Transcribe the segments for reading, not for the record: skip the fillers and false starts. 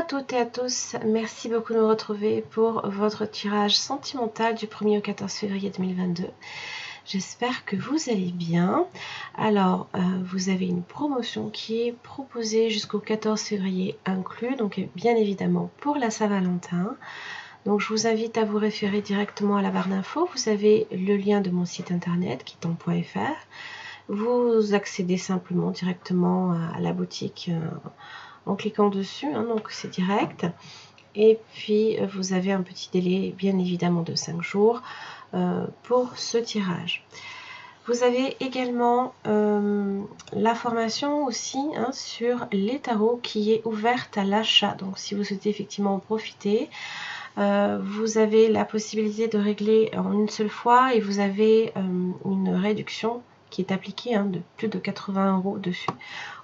toutes et à tous, merci beaucoup de me retrouver pour votre tirage sentimental du 1er au 14 février 2022. J'espère que vous allez bien. Alors, vous avez une promotion qui est proposée jusqu'au 14 février inclus, donc bien évidemment pour la Saint-Valentin. Donc je vous invite à vous référer directement à la barre d'infos. Vous avez le lien de mon site internet kiton.fr. Vous accédez simplement directement à la boutique en cliquant dessus, donc c'est direct. Et puis vous avez un petit délai bien évidemment de 5 jours pour ce tirage. Vous avez également la formation aussi sur les tarots qui est ouverte à l'achat. Donc si vous souhaitez effectivement en profiter, vous avez la possibilité de régler en une seule fois et vous avez une réduction qui est appliquée de plus de 80 € dessus.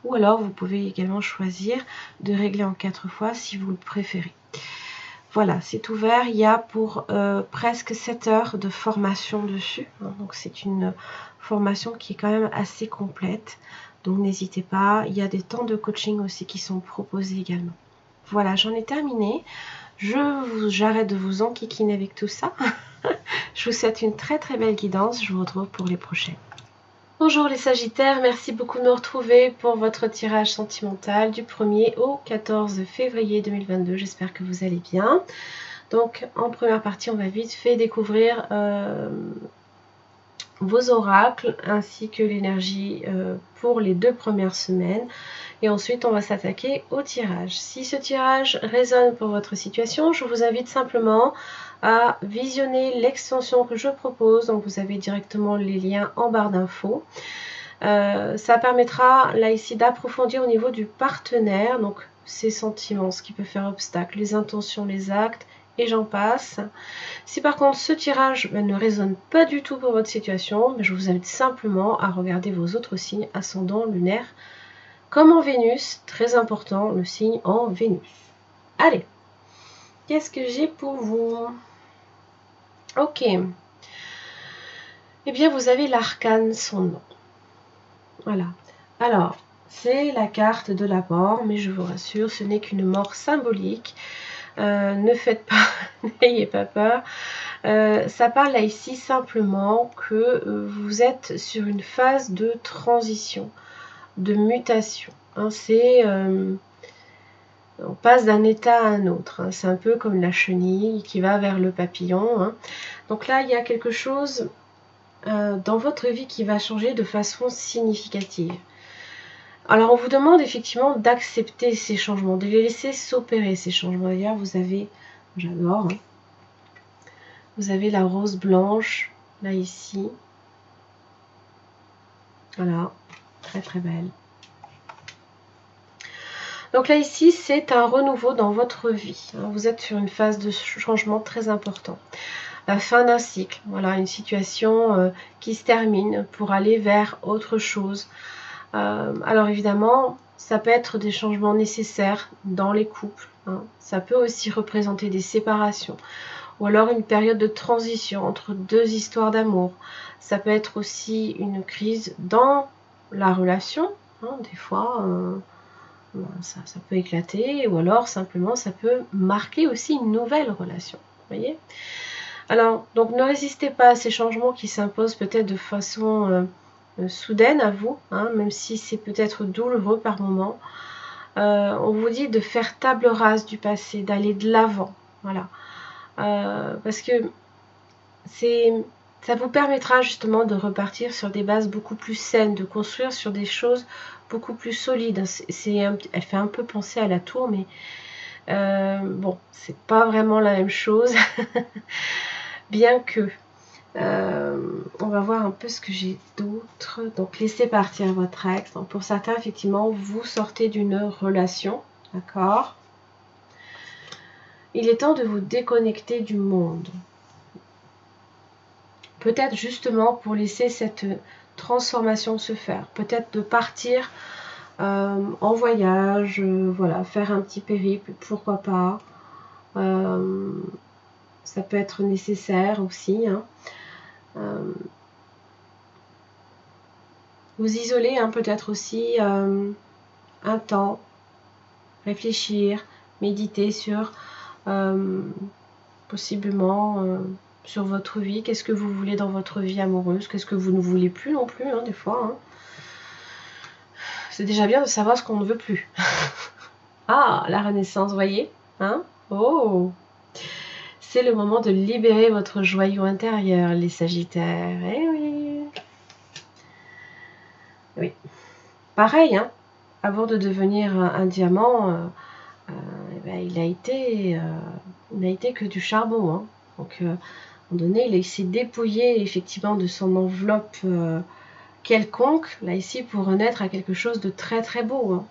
Ou alors vous pouvez également choisir de régler en 4 fois si vous le préférez. Voilà, c'est ouvert. Il y a pour presque 7 heures de formation dessus. Donc c'est une formation qui est quand même assez complète. Donc n'hésitez pas. Il y a des temps de coaching aussi qui sont proposés également. Voilà, j'en ai terminé. J'arrête de vous enquiquiner avec tout ça. Je vous souhaite une très très belle guidance. Je vous retrouve pour les prochaines. Bonjour les Sagittaires, merci beaucoup de me retrouver pour votre tirage sentimental du 1er au 14 février 2022. J'espère que vous allez bien. Donc en première partie, on va vite fait découvrir vos oracles ainsi que l'énergie pour les 2 premières semaines. Et ensuite, on va s'attaquer au tirage. Si ce tirage résonne pour votre situation, je vous invite simplement à visionner l'extension que je propose. Donc, vous avez directement les liens en barre d'infos. Ça permettra là ici d'approfondir au niveau du partenaire, donc ses sentiments, ce qui peut faire obstacle, les intentions, les actes, et j'en passe. Si par contre ce tirage ne résonne pas du tout pour votre situation, je vous invite simplement à regarder vos autres signes ascendant, lunaire, comme en Vénus, très important, le signe en Vénus. Allez, qu'est-ce que j'ai pour vous? Ok. Eh bien, vous avez l'arcane son nom. Voilà. Alors, c'est la carte de la mort, mais je vous rassure, ce n'est qu'une mort symbolique. Ne faites pas, n'ayez pas peur. Ça parle là ici simplement que vous êtes sur une phase de transition, de mutation. On passe d'un état à un autre. C'est un peu comme la chenille qui va vers le papillon. Donc là, il y a quelque chose dans votre vie qui va changer de façon significative. Alors, on vous demande effectivement d'accepter ces changements, de les laisser s'opérer, ces changements. D'ailleurs, vous avez, j'adore, vous avez la rose blanche, là ici. Voilà, très très belle. Donc là ici, c'est un renouveau dans votre vie. Vous êtes sur une phase de changement très important. La fin d'un cycle, voilà, une situation qui se termine pour aller vers autre chose. Alors évidemment, ça peut être des changements nécessaires dans les couples. Ça peut aussi représenter des séparations. Ou alors une période de transition entre 2 histoires d'amour. Ça peut être aussi une crise dans la relation. Des fois... ça peut éclater, ou alors simplement ça peut marquer aussi une nouvelle relation. Vous voyez? Alors, donc ne résistez pas à ces changements qui s'imposent peut-être de façon soudaine à vous, même si c'est peut-être douloureux par moment. On vous dit de faire table rase du passé, d'aller de l'avant. Voilà. Parce que ça vous permettra justement de repartir sur des bases beaucoup plus saines, de construire sur des choses beaucoup plus solides. Elle fait un peu penser à la tour, mais bon, c'est pas vraiment la même chose. Bien que, on va voir un peu ce que j'ai d'autre. Donc, laissez partir votre ex. Donc, pour certains, effectivement, vous sortez d'une relation, d'accord? Il est temps de vous déconnecter du monde. Peut-être justement pour laisser cette transformation se faire. Peut-être de partir en voyage, voilà, faire un petit périple, pourquoi pas. Ça peut être nécessaire aussi. Vous isoler peut-être aussi un temps, réfléchir, méditer sur possiblement sur votre vie. Qu'est-ce que vous voulez dans votre vie amoureuse? Qu'est-ce que vous ne voulez plus non plus, hein, des fois. Hein. C'est déjà bien de savoir ce qu'on ne veut plus. Ah, la renaissance, voyez, hein? Oh, c'est le moment de libérer votre joyau intérieur, les Sagittaires. Eh oui. Oui. Pareil, hein? Avant de devenir un diamant, eh ben, il a été que du charbon. Hein. Donc, à un moment donné, il s'est dépouillé effectivement de son enveloppe quelconque, là ici, pour renaître à quelque chose de très très beau. Hein.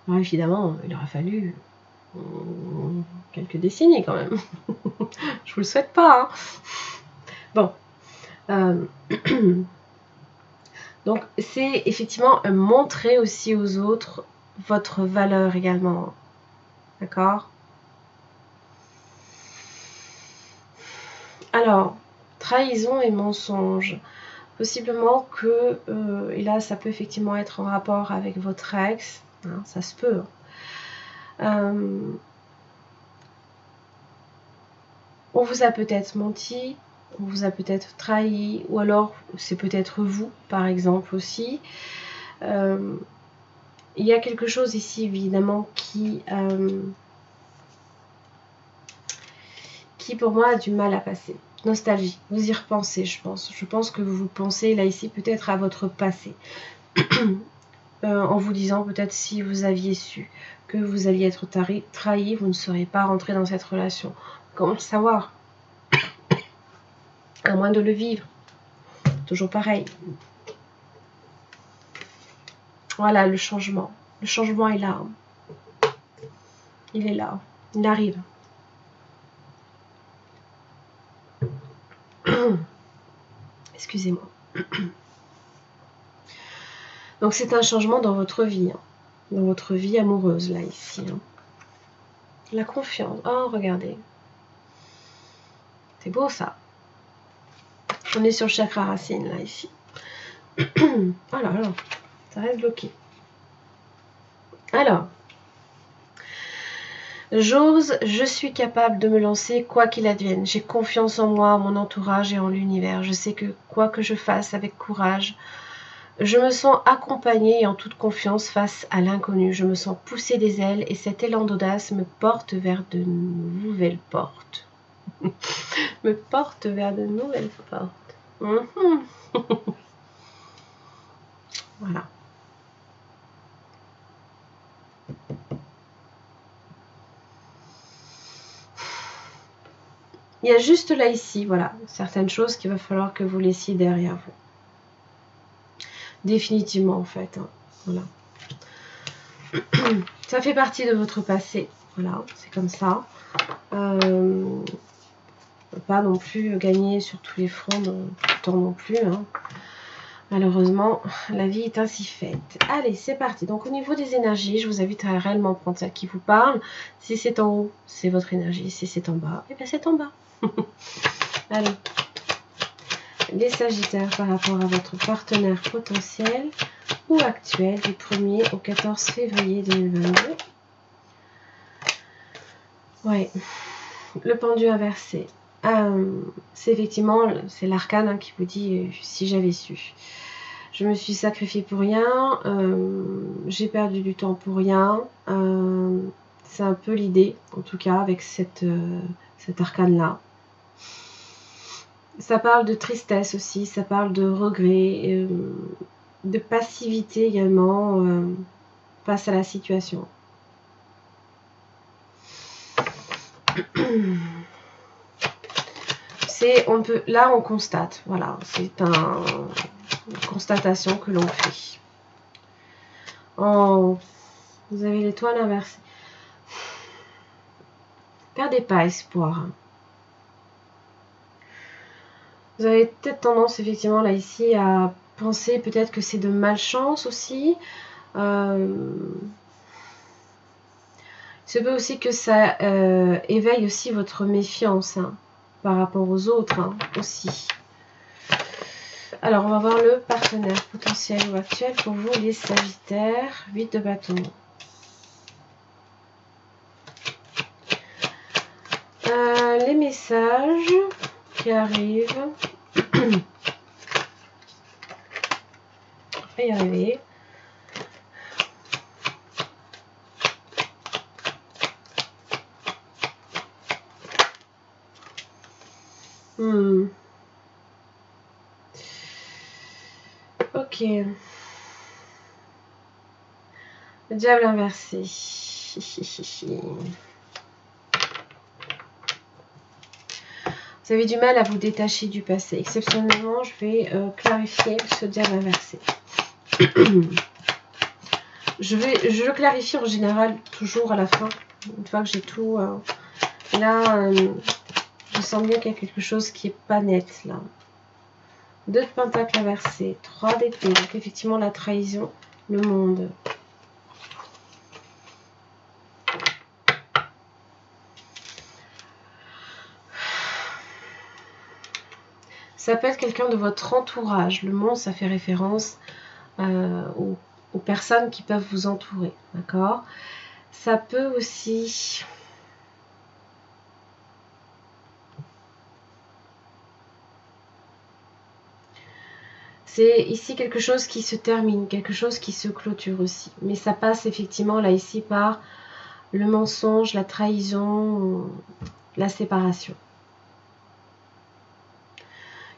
Alors évidemment, il aura fallu quelques décennies quand même. Je vous le souhaite pas. Hein. Bon. Donc c'est effectivement montrer aussi aux autres votre valeur également. D'accord? Alors, trahison et mensonge. Possiblement que, et là ça peut effectivement être en rapport avec votre ex, hein, ça se peut. On vous a peut-être menti, on vous a peut-être trahi, ou alors c'est peut-être vous, par exemple aussi. Il y a quelque chose ici, évidemment, qui pour moi a du mal à passer. Nostalgie, vous y repensez, je pense. Je pense que vous pensez, là, ici, peut-être à votre passé. En vous disant, peut-être, si vous aviez su que vous alliez être trahi, vous ne seriez pas rentré dans cette relation. Comment le savoir? À moins de le vivre. Toujours pareil. Voilà, le changement. Le changement est là. Il est là. Il arrive. Excusez-moi. Donc c'est un changement dans votre vie. Hein. Dans votre vie amoureuse, là, ici. Hein. La confiance. Oh, regardez. C'est beau, ça. On est sur le chakra racine, là, ici. Oh là là. Ça reste bloqué. Alors. J'ose, je suis capable de me lancer quoi qu'il advienne. J'ai confiance en moi, en mon entourage et en l'univers. Je sais que quoi que je fasse avec courage, je me sens accompagnée et en toute confiance face à l'inconnu. Je me sens pousser des ailes et cet élan d'audace me porte vers de nouvelles portes. Me porte vers de nouvelles portes. Voilà. Il y a juste là ici, voilà, certaines choses qu'il va falloir que vous laissiez derrière vous. Définitivement en fait. Hein. Voilà. Ça fait partie de votre passé. Voilà, c'est comme ça. Pas non plus gagner sur tous les fronts tout le temps non plus. Hein. Malheureusement, la vie est ainsi faite. Allez, c'est parti. Donc au niveau des énergies, je vous invite à réellement prendre celle qui vous parle. Si c'est en haut, c'est votre énergie. Si c'est en bas, et bien c'est en bas. Allez. Les Sagittaires par rapport à votre partenaire potentiel ou actuel du 1er au 14 février 2022. Ouais, le pendu inversé. C'est effectivement, c'est l'arcane hein, qui vous dit si j'avais su. Je me suis sacrifiée pour rien, j'ai perdu du temps pour rien. C'est un peu l'idée, en tout cas, avec cet arcane-là. Ça parle de tristesse aussi, ça parle de regret, de passivité également face à la situation. Là on constate, voilà, c'est une constatation que l'on fait. Oh, vous avez l'étoile inversée. Perdez pas espoir. Vous avez peut-être tendance effectivement là ici à penser peut-être que c'est de malchance aussi. Il se peut aussi que ça éveille aussi votre méfiance hein, par rapport aux autres hein, aussi. Alors, on va voir le partenaire potentiel ou actuel pour vous, les Sagittaires. 8 de bâton. messages qui arrivent. On va y arriver. Ok. Le diable inversé. Vous avez du mal à vous détacher du passé. Exceptionnellement, je vais clarifier ce diable inversé. Je le clarifie en général toujours à la fin. Une fois que j'ai tout... là, je sens bien qu'il y a quelque chose qui n'est pas net là. 2 de pentacle inversé, 3 d'épée. Donc effectivement la trahison, le monde. Ça peut être quelqu'un de votre entourage. Le monde, ça fait référence aux personnes qui peuvent vous entourer. D'accord? Ça peut aussi... C'est ici quelque chose qui se termine, quelque chose qui se clôture aussi. Mais ça passe effectivement là ici par le mensonge, la trahison, la séparation.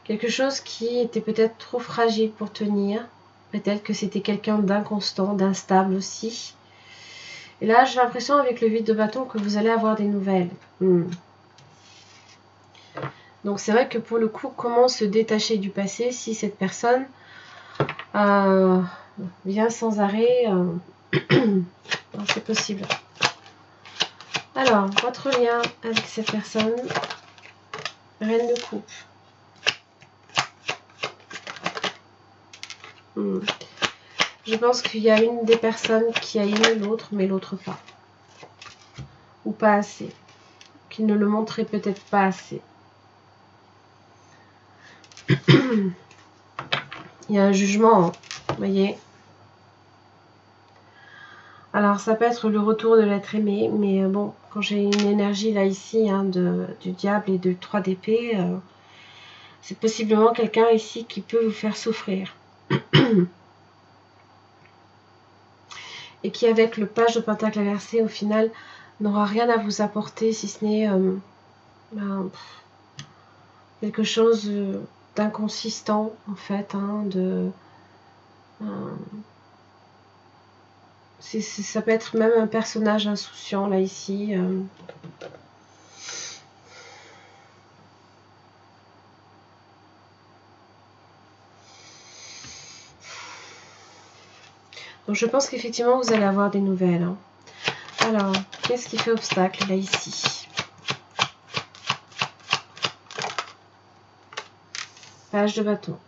Quelque chose qui était peut-être trop fragile pour tenir. Peut-être que c'était quelqu'un d'inconstant, d'instable aussi. Et là, j'ai l'impression avec le 8 de bâton que vous allez avoir des nouvelles. Donc c'est vrai que pour le coup, comment se détacher du passé si cette personne vient sans arrêt c'est possible. Alors, votre lien avec cette personne, reine de coupe. Je pense qu'il y a une des personnes qui a aimé l'autre, mais l'autre pas. Ou pas assez. Qui ne le montrait peut-être pas assez. Il y a un jugement, hein, vous voyez. Alors, ça peut être le retour de l'être aimé, mais bon, quand j'ai une énergie là ici, hein, du diable et de 3 d'épée, c'est possiblement quelqu'un ici qui peut vous faire souffrir. Et qui, avec le page de pentacle inversé, au final, n'aura rien à vous apporter, si ce n'est quelque chose d'inconsistant, en fait, hein, ça peut être même un personnage insouciant, là, ici. Donc, je pense qu'effectivement, vous allez avoir des nouvelles. Hein. Alors, qu'est-ce qui fait obstacle, là, ici? Page de bâton.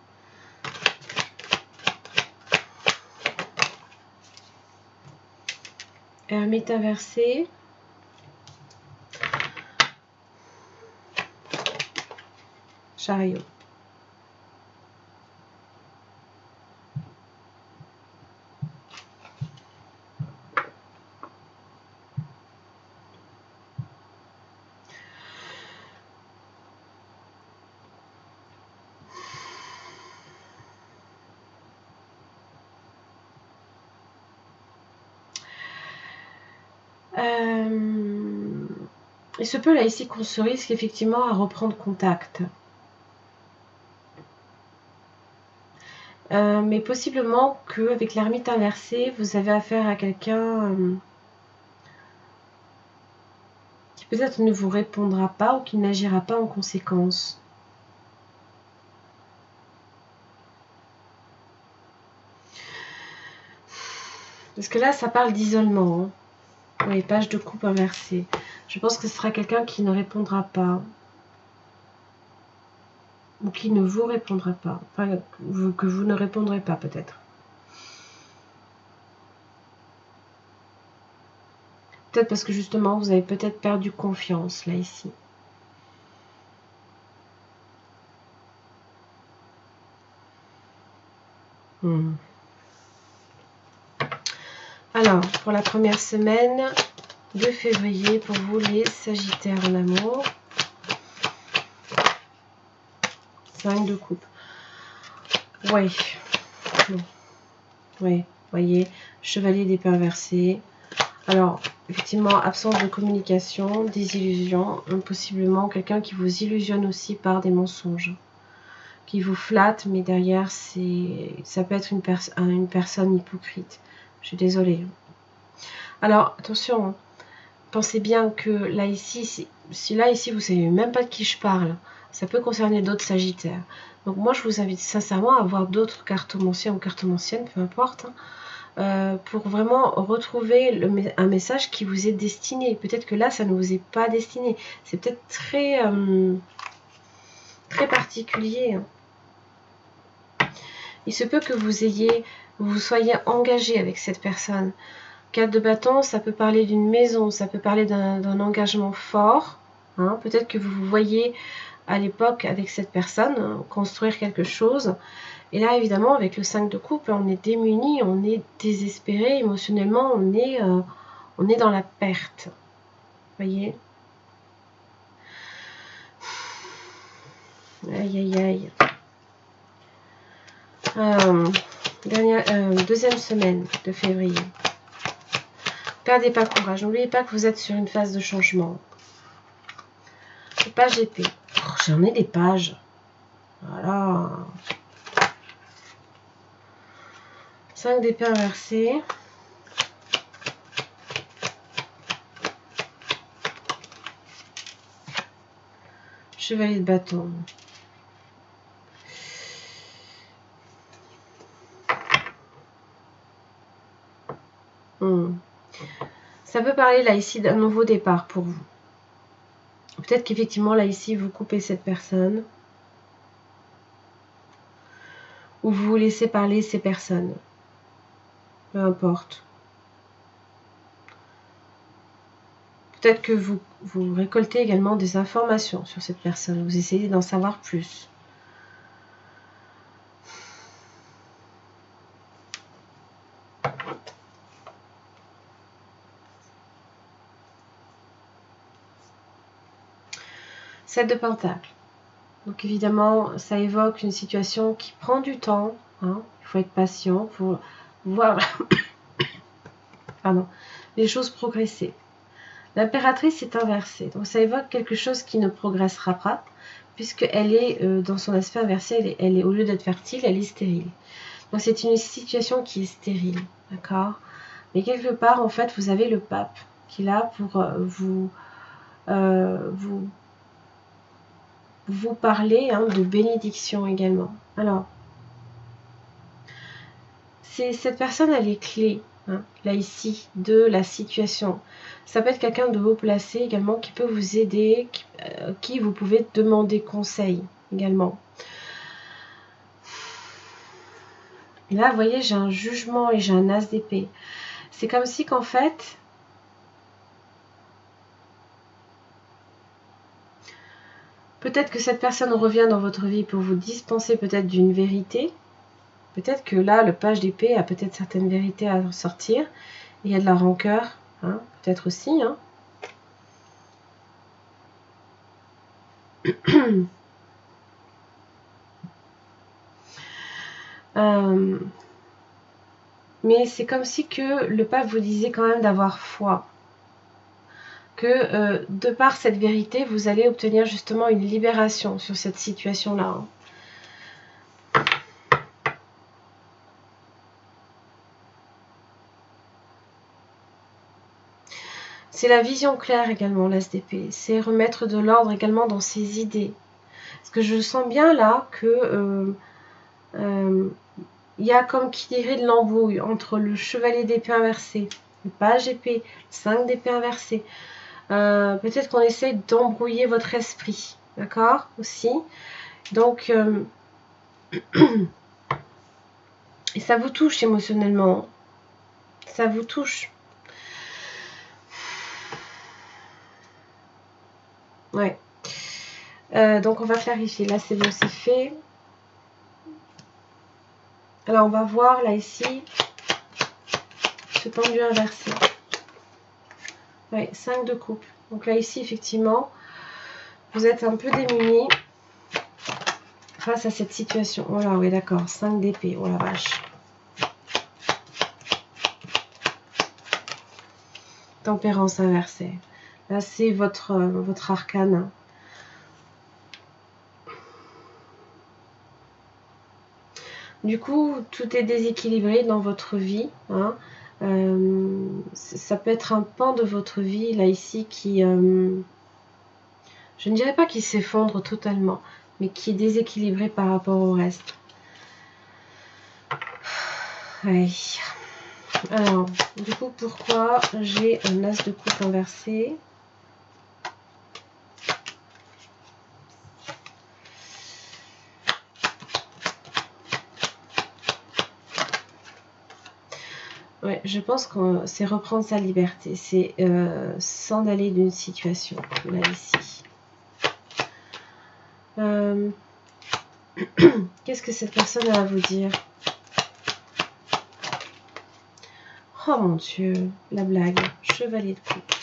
Ermite inversé. Chariot. Il se peut là ici qu'on se risque effectivement à reprendre contact. Mais possiblement qu'avec l'ermite inversée, vous avez affaire à quelqu'un qui peut-être ne vous répondra pas ou qui n'agira pas en conséquence. Parce que là, ça parle d'isolement. Hein. Oui, page de coupe inversée. Je pense que ce sera quelqu'un qui ne répondra pas. Ou qui ne vous répondra pas. Enfin, que vous ne répondrez pas peut-être. Peut-être parce que justement, vous avez peut-être perdu confiance, là, ici. Alors, pour la première semaine de février, pour vous les Sagittaires en amour. 5 de coupe. Ouais. Oui, voyez, chevalier d'épée inversé. Alors, effectivement, absence de communication, désillusion, possiblement quelqu'un qui vous illusionne aussi par des mensonges, qui vous flatte, mais derrière, ça peut être une personne hypocrite. Je suis désolée. Alors, attention, hein, pensez bien que là, ici, si là, ici, vous ne savez même pas de qui je parle, ça peut concerner d'autres sagittaires. Donc, moi, je vous invite sincèrement à voir d'autres cartomanciens ou cartomanciennes, peu importe, hein, pour vraiment retrouver un message qui vous est destiné. Peut-être que là, ça ne vous est pas destiné. C'est peut-être très, très particulier. Il se peut que vous soyez engagé avec cette personne. 4 de bâton, ça peut parler d'une maison, ça peut parler d'un engagement fort. Hein. Peut-être que vous vous voyez à l'époque avec cette personne, hein, construire quelque chose. Et là, évidemment, avec le 5 de coupe, on est démuni, on est désespéré, émotionnellement, on est dans la perte. Voyez? Aïe, aïe, aïe. Deuxième semaine de février. Perdez pas courage. N'oubliez pas que vous êtes sur une phase de changement. Page d'épée. Oh, j'en ai des pages. Voilà. 5 d'épée inversé. Chevalier de bâton. Ça peut parler là ici d'un nouveau départ pour vous. Peut-être qu'effectivement là ici vous coupez cette personne. Ou vous laissez parler ces personnes. Peu importe. Peut-être que vous récoltez également des informations sur cette personne. Vous essayez d'en savoir plus. Sept de Pentacle. Donc évidemment, ça évoque une situation qui prend du temps. Hein. Il faut être patient pour voir pardon, les choses progresser. L'impératrice est inversée. Donc ça évoque quelque chose qui ne progressera pas, puisqu'elle est dans son aspect inversé, elle est au lieu d'être fertile, elle est stérile. Donc c'est une situation qui est stérile. D'accord ? Mais quelque part, en fait, vous avez le pape qui est là pour vous parler hein, de bénédiction également. Alors, cette personne a les clés, hein, là ici, de la situation. Ça peut être quelqu'un de haut placé également qui peut vous aider, qui vous pouvez demander conseil également. Et là, vous voyez, j'ai un jugement et j'ai un as d'épée. C'est comme si qu'en fait, peut-être que cette personne revient dans votre vie pour vous dispenser peut-être d'une vérité. Peut-être que là, le page d'épée a peut-être certaines vérités à sortir. Il y a de la rancœur, hein, peut-être aussi. Hein. Mais c'est comme si que le pape vous disait quand même d'avoir foi. Que de par cette vérité, vous allez obtenir justement une libération sur cette situation-là. Hein. C'est la vision claire également, l'ASDP. C'est remettre de l'ordre également dans ses idées. Parce que je sens bien là que il y a comme qui dirait de l'embrouille entre le chevalier d'épée inversé, le page épée, le 5 d'épée inversé. Peut-être qu'on essaie d'embrouiller votre esprit, d'accord, aussi. Donc, et ça vous touche émotionnellement. Ça vous touche. Ouais. Donc, on va clarifier. Là, c'est bon, c'est fait. Alors, on va voir, là, ici, ce pendu inversé. Ouais, 5 de coupe. Donc là, ici, effectivement, vous êtes un peu démunis. face à cette situation. Oh là, oui, d'accord. 5 d'épée. Oh la vache. Tempérance inversée. Là, c'est votre arcane. Du coup, tout est déséquilibré dans votre vie. Hein. Ça peut être un pan de votre vie, là, ici, qui... je ne dirais pas qu'il s'effondre totalement, mais qui est déséquilibré par rapport au reste. Ouais. Alors, du coup, pourquoi j'ai un as de coupe inversé? Ouais, je pense que c'est reprendre sa liberté, c'est s'en aller d'une situation, là, ici. Qu'est-ce que cette personne a à vous dire? Oh mon Dieu, la blague. Chevalier de coupe.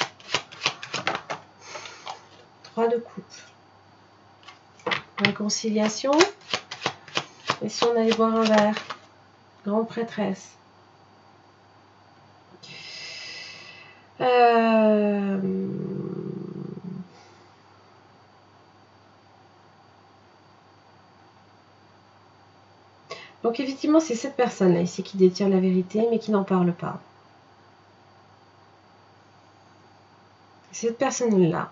3 de coupe. Réconciliation. Et si on allait boire un verre? Grande prêtresse. Donc effectivement, c'est cette personne-là ici qui détient la vérité, mais qui n'en parle pas. Cette personne-là.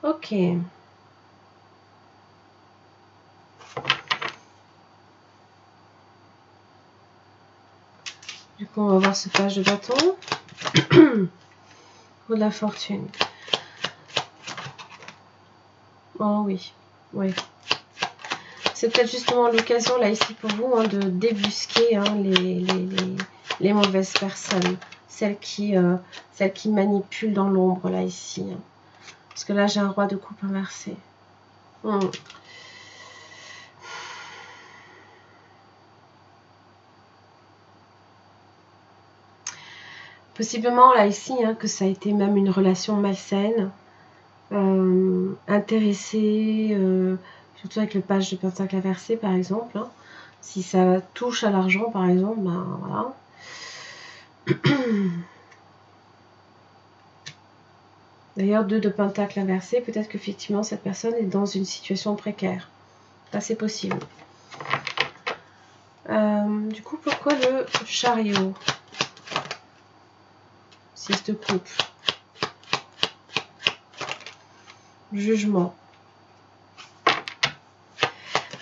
Ok. Du coup, on va voir ce page de bâton. Pour de la fortune. Oh oui, oui. C'est peut-être justement l'occasion là ici pour vous hein, de débusquer hein, les mauvaises personnes. Celles qui manipulent dans l'ombre là ici. Hein. Parce que là j'ai un roi de coupe inversé. Possiblement là ici hein, que ça a été même une relation malsaine, intéressée, surtout avec le page de pentacle inversé par exemple. Hein. Si ça touche à l'argent par exemple, ben voilà. D'ailleurs 2 de pentacle inversé, peut-être qu'effectivement cette personne est dans une situation précaire. Ça c'est possible. Du coup pourquoi le chariot? 6 de coupe. Jugement.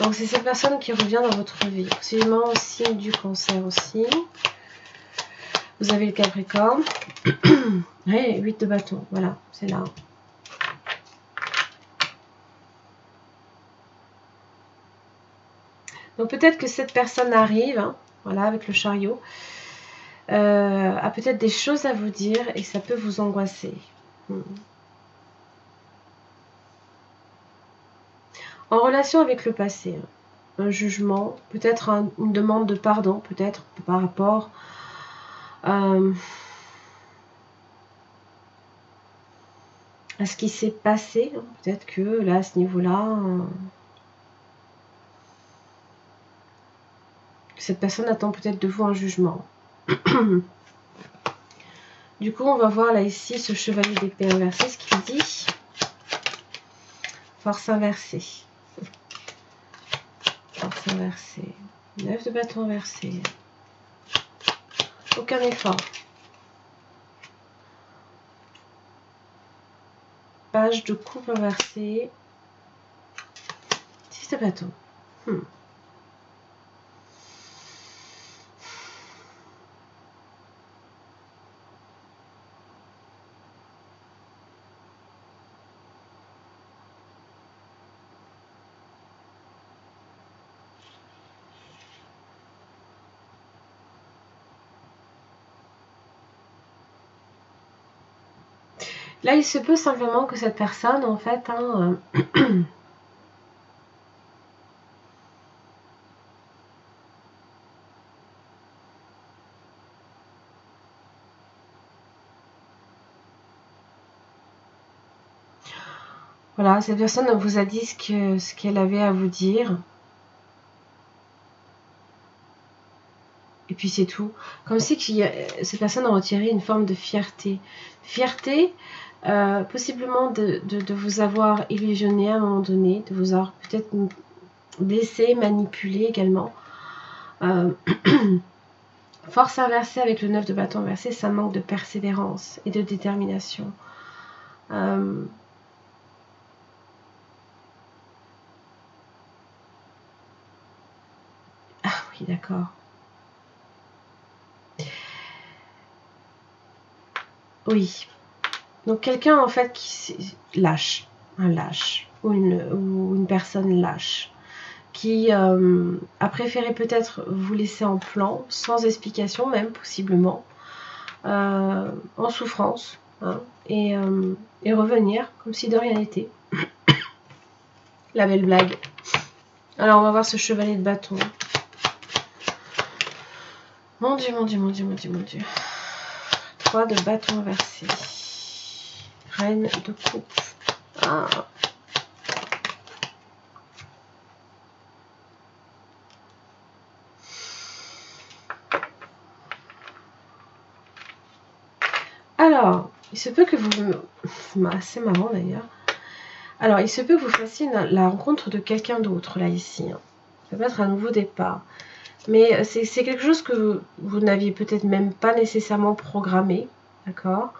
Donc c'est cette personne qui revient dans votre vie. Possiblement signe du cancer aussi. Vous avez le capricorne. Et 8 de bâton. Voilà, c'est là. Donc peut-être que cette personne arrive, hein, voilà, avec le chariot, a peut-être des choses à vous dire et ça peut vous angoisser. En relation avec le passé, un jugement, peut-être une demande de pardon, peut-être par rapport à ce qui s'est passé. Peut-être que là, à ce niveau-là, cette personne attend peut-être de vous un jugement. Du coup, on va voir là ici ce chevalier d'épée inversé, ce qu'il dit. Force inversée. Force inversée. 9 de bâton inversé. Aucun effort. Page de coupe inversée. 6 de bâton. Là, il se peut simplement que cette personne, en fait, hein, Voilà, cette personne vous a dit ce qu'elle avait à vous dire. Et puis c'est tout. Comme si cette personne a retiré une forme de fierté. Fierté, possiblement de vous avoir illusionné à un moment donné, de vous avoir peut-être blessé, manipulé également. Force inversée avec le 9 de bâton inversé, ça manque de persévérance et de détermination. Ah oui, d'accord. Oui. Donc quelqu'un en fait qui lâche, un lâche, ou une personne lâche, qui a préféré peut-être vous laisser en plan, sans explication même, possiblement, en souffrance, hein, et revenir comme si de rien n'était. La belle blague. Alors on va voir ce chevalier de bâton. Mon Dieu, mon Dieu, mon Dieu, mon Dieu, mon Dieu. 3 de bâton inversé. Reine de coupe. Ah. Alors, il se peut que vous... C'est marrant d'ailleurs. Alors, il se peut que vous fassiez la rencontre de quelqu'un d'autre, là, ici. Hein. Ça peut être un nouveau départ. Mais c'est quelque chose que vous n'aviez peut-être même pas nécessairement programmé. D'accord?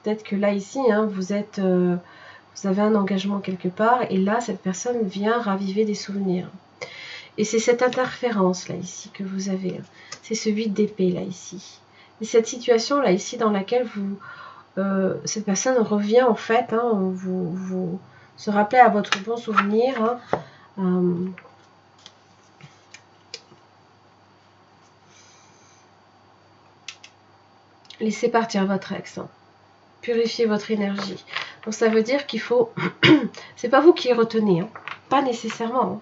Peut-être que là, ici, hein, vous avez un engagement quelque part. Et là, cette personne vient raviver des souvenirs. Et c'est cette interférence, là, ici, que vous avez. C'est ce 8 d'épée, là, ici. Et cette situation, là, ici, dans laquelle cette personne revient, en fait, hein, vous se rappelez à votre bon souvenir. Hein, laissez partir votre ex. Hein. Purifiez votre énergie. Donc, ça veut dire qu'il faut... c'est pas vous qui retenez. Hein. Pas nécessairement. Hein.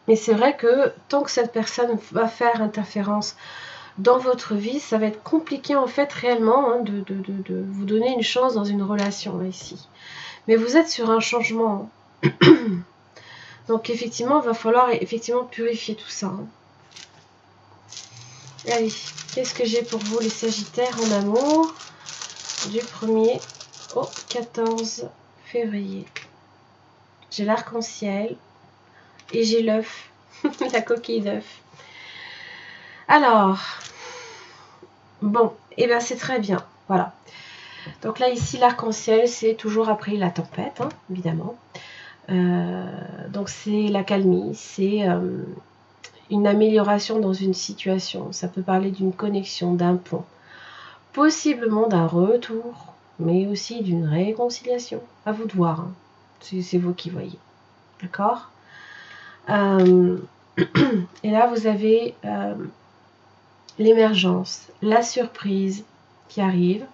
Mais c'est vrai que tant que cette personne va faire interférence dans votre vie, ça va être compliqué en fait réellement hein, de vous donner une chance dans une relation là, ici. Mais vous êtes sur un changement. Donc effectivement, il va falloir effectivement purifier tout ça. Hein. Allez, qu'est-ce que j'ai pour vous les Sagittaires en amour du 1er au 14 février. J'ai l'arc-en-ciel et j'ai l'œuf, la coquille d'œuf. Alors, bon, et bien c'est très bien, voilà. Donc là ici l'arc-en-ciel c'est toujours après la tempête, hein, évidemment. Donc c'est la calmie, c'est une amélioration dans une situation. Ça peut parler d'une connexion, d'un pont, possiblement d'un retour, mais aussi d'une réconciliation. À vous de voir, hein. C'est vous qui voyez, d'accord. Et là vous avez l'émergence, la surprise qui arrive.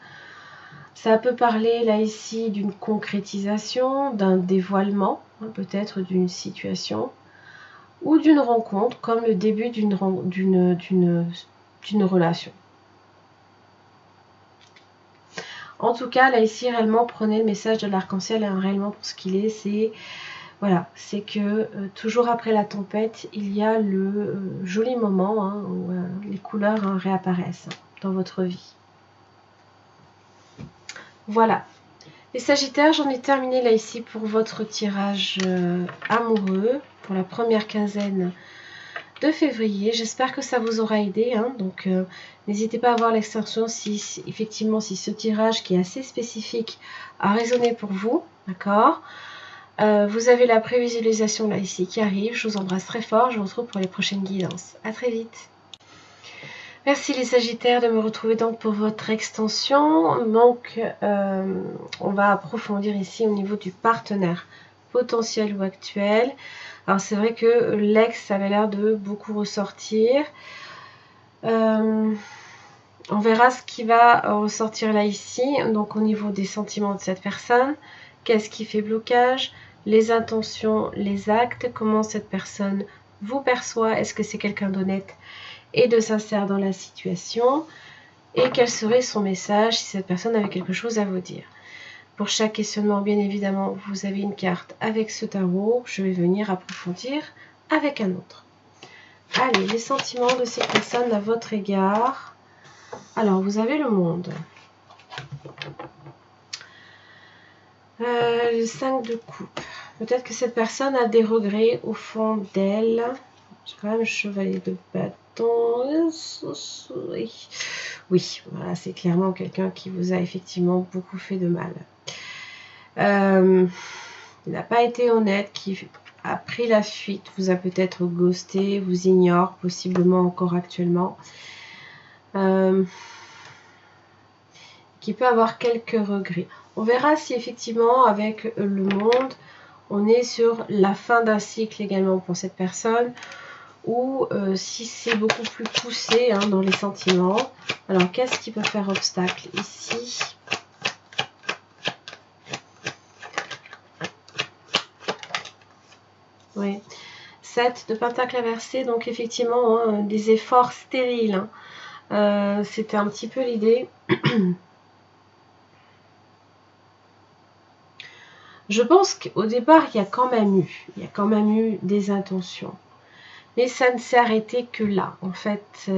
Ça peut parler là ici d'une concrétisation, d'un dévoilement, hein, peut-être d'une situation, ou d'une rencontre, comme le début d'une relation. En tout cas, là ici, réellement, prenez le message de l'arc-en-ciel réellement pour ce qu'il est. C'est voilà, c'est que toujours après la tempête, il y a le joli moment hein, où les couleurs hein, réapparaissent dans votre vie. Voilà. Les Sagittaires, j'en ai terminé là ici pour votre tirage amoureux pour la première quinzaine de février. J'espère que ça vous aura aidé. Hein. Donc, n'hésitez pas à voir l'extension si effectivement si ce tirage qui est assez spécifique a résonné pour vous. D'accord. Vous avez la prévisualisation là ici qui arrive. Je vous embrasse très fort. Je vous retrouve pour les prochaines guidances. À très vite. Merci les Sagittaires de me retrouver donc pour votre extension. Donc, on va approfondir ici au niveau du partenaire potentiel ou actuel. Alors, c'est vrai que l'ex avait l'air de beaucoup ressortir. On verra ce qui va ressortir là ici. Donc, au niveau des sentiments de cette personne, qu'est-ce qui fait blocage? les intentions, les actes, comment cette personne vous perçoit, est-ce que c'est quelqu'un d'honnête et de sincère dans la situation, et quel serait son message si cette personne avait quelque chose à vous dire. Pour chaque questionnement, bien évidemment, vous avez une carte avec ce tarot. Je vais venir approfondir avec un autre. Allez, les sentiments de ces personnes à votre égard. Alors, vous avez le monde. Le 5 de coupe. Peut-être que cette personne a des regrets au fond d'elle. J'ai quand même le chevalier de bâton. Oui, voilà, c'est clairement quelqu'un qui vous a effectivement beaucoup fait de mal. Il n'a pas été honnête, qui a pris la fuite, vous a peut-être ghosté, vous ignore, possiblement encore actuellement. Qui peut avoir quelques regrets. On verra si effectivement avec le monde, on est sur la fin d'un cycle également pour cette personne, ou si c'est beaucoup plus poussé dans les sentiments. Alors qu'est-ce qui peut faire obstacle ici ? Oui, 7 de pentacle inversé, donc effectivement des efforts stériles. C'était un petit peu l'idée. Je pense qu'au départ, il y a quand même eu des intentions. Mais ça ne s'est arrêté que là. En fait,